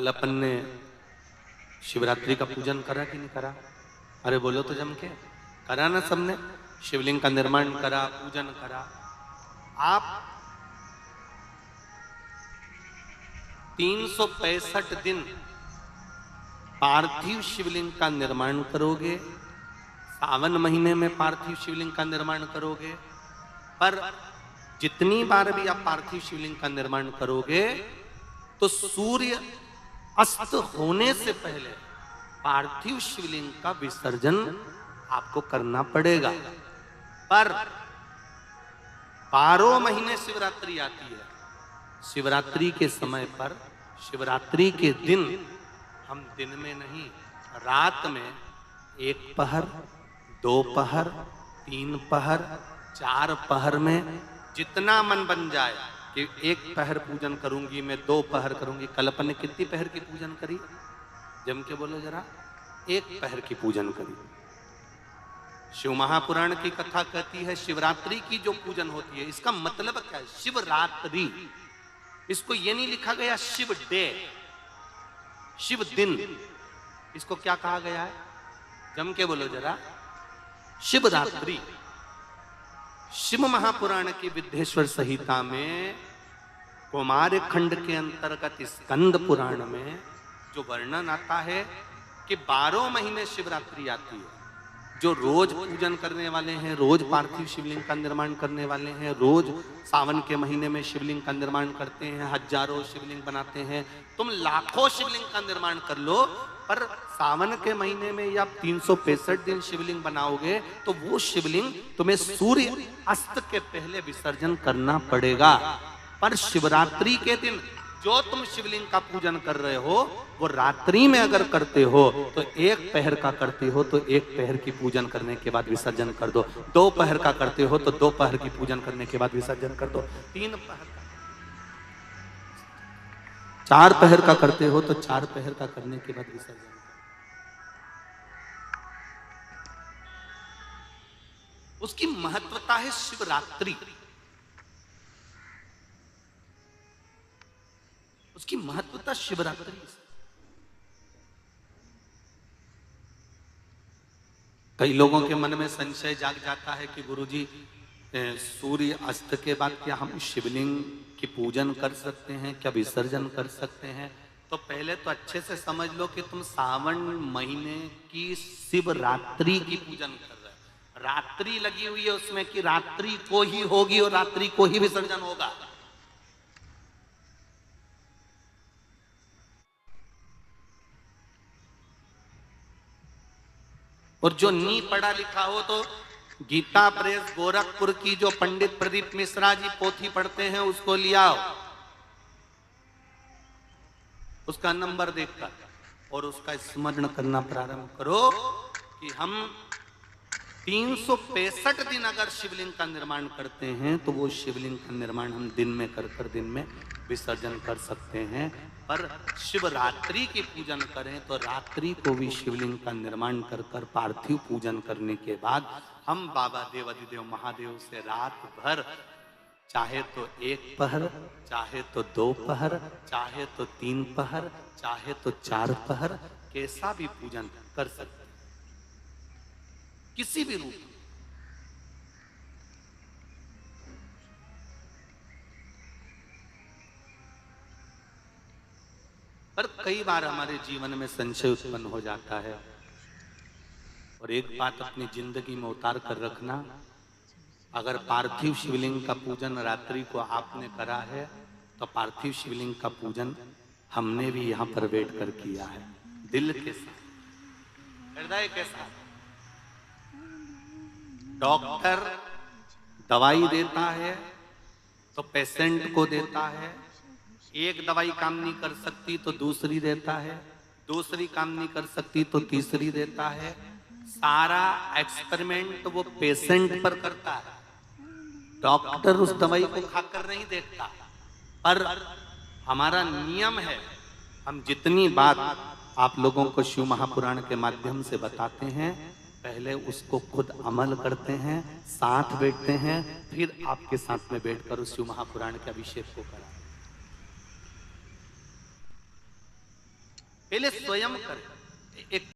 कल अपन ने शिवरात्रि का पूजन करा कि नहीं करा? अरे बोलो तो जम के, करा ना सबने? शिवलिंग का निर्माण करा, पूजन करा। आप 365 दिन पार्थिव शिवलिंग का निर्माण करोगे, सावन महीने में पार्थिव शिवलिंग का निर्माण करोगे, पर जितनी बार भी आप पार्थिव शिवलिंग का निर्माण करोगे तो सूर्य अस्त होने से पहले पार्थिव शिवलिंग का विसर्जन आपको करना पड़ेगा। पर 12 महीने शिवरात्रि आती है। शिवरात्रि के समय पर, शिवरात्रि के दिन हम दिन में नहीं, रात में 1 पहर, 2 पहर, 3 पहर, 4 पहर में जितना मन बन जाए कि 1 पहर पूजन करूंगी मैं, 2 पहर करूंगी। कल अपन ने कितनी पहर की पूजन करी? जम के बोलो जरा। 1 पहर की पूजन करी। शिव महापुराण की कथा कहती है शिवरात्रि की जो पूजन होती है, इसका मतलब क्या है? शिवरात्रि, इसको ये नहीं लिखा गया शिव डे, शिव दिन। इसको क्या कहा गया है? जम के बोलो जरा। शिवरात्रि। शिव महापुराण की विद्येश्वर संहिता में कुमार खंड के अंतर्गत स्कंद पुराण में जो वर्णन आता है कि 12 महीने शिवरात्रि आती है। जो रोज पूजन करने वाले हैं, रोज पार्थिव शिवलिंग का निर्माण करने वाले हैं, रोज सावन के महीने में शिवलिंग का निर्माण करते हैं, हजारों शिवलिंग बनाते हैं। तुम लाखों शिवलिंग का निर्माण कर लो, पर सावन के महीने में या 365 दिन शिवलिंग बनाओगे तो वो शिवलिंग तुम्हें सूर्य अस्त के पहले विसर्जन करना पड़ेगा। पर शिवरात्रि के दिन जो तुम शिवलिंग का पूजन कर रहे हो, वो रात्रि में अगर करते हो तो 1 पहर का करते हो तो 1 पहर की पूजन करने के बाद विसर्जन कर दो। 2 पहर का करते हो तो 2 पहर की पूजन करने के बाद विसर्जन कर दो। 3 पहर का, 4 पहर का करते हो तो 4 पहर का करने के बाद विसर्जन। उसकी महत्वता है शिवरात्रि, उसकी महत्वता शिवरात्रि। कई लोगों के मन में संशय जाग जाता है कि गुरुजी, सूर्य अस्त के बाद क्या हम शिवलिंग की पूजन कर सकते हैं, क्या विसर्जन कर सकते हैं? तो पहले तो अच्छे से समझ लो कि तुम सावन महीने की शिवरात्रि की पूजन कर रहे हो। रात्रि लगी हुई है उसमें कि रात्रि को ही होगी और रात्रि को ही विसर्जन होगा। और जो नी पढ़ा लिखा हो तो गीता प्रेस गोरखपुर की जो पंडित प्रदीप मिश्रा जी पोथी पढ़ते हैं उसको लिया, उसका नंबर देखकर, और उसका स्मरण करना प्रारंभ करो कि हम 365 दिन अगर शिवलिंग का निर्माण करते हैं तो वो शिवलिंग का निर्माण हम दिन में कर दिन में विसर्जन कर सकते हैं। पर शिवरात्रि की पूजन करें तो रात्रि को भी शिवलिंग का निर्माण कर पार्थिव पूजन करने के बाद हम बाबा देवाधिदेव महादेव से रात भर, चाहे तो 1 पहर, चाहे तो 2 पहर, चाहे तो 3 पहर, चाहे तो 4 पहर, कैसा भी पूजन कर सकते हैं, किसी भी रूप में। पर कई बार हमारे जीवन में संशय उत्पन्न हो जाता है, और एक बात अपनी जिंदगी में उतार कर रखना, अगर पार्थिव शिवलिंग का पूजन रात्रि को आपने करा है तो पार्थिव शिवलिंग का पूजन हमने भी यहां पर बैठ कर किया है, दिल के साथ, हृदय के साथ। डॉक्टर दवाई देता है तो पेशेंट को देता है, एक दवाई काम नहीं कर सकती तो दूसरी देता है, दूसरी काम नहीं कर सकती तो तीसरी देता है। सारा एक्सपेरिमेंट वो पेशेंट पर करता है, डॉक्टर उस दवाई को खाकर नहीं देखता। पर हमारा नियम है, हम जितनी बात आप लोगों को शिव महापुराण के माध्यम से बताते हैं, पहले उसको खुद अमल करते हैं, साथ बैठते हैं, फिर आपके साथ में बैठकर उस शिव महापुराण के अभिषेक को कराते हैं। पहले स्वयं करें। एक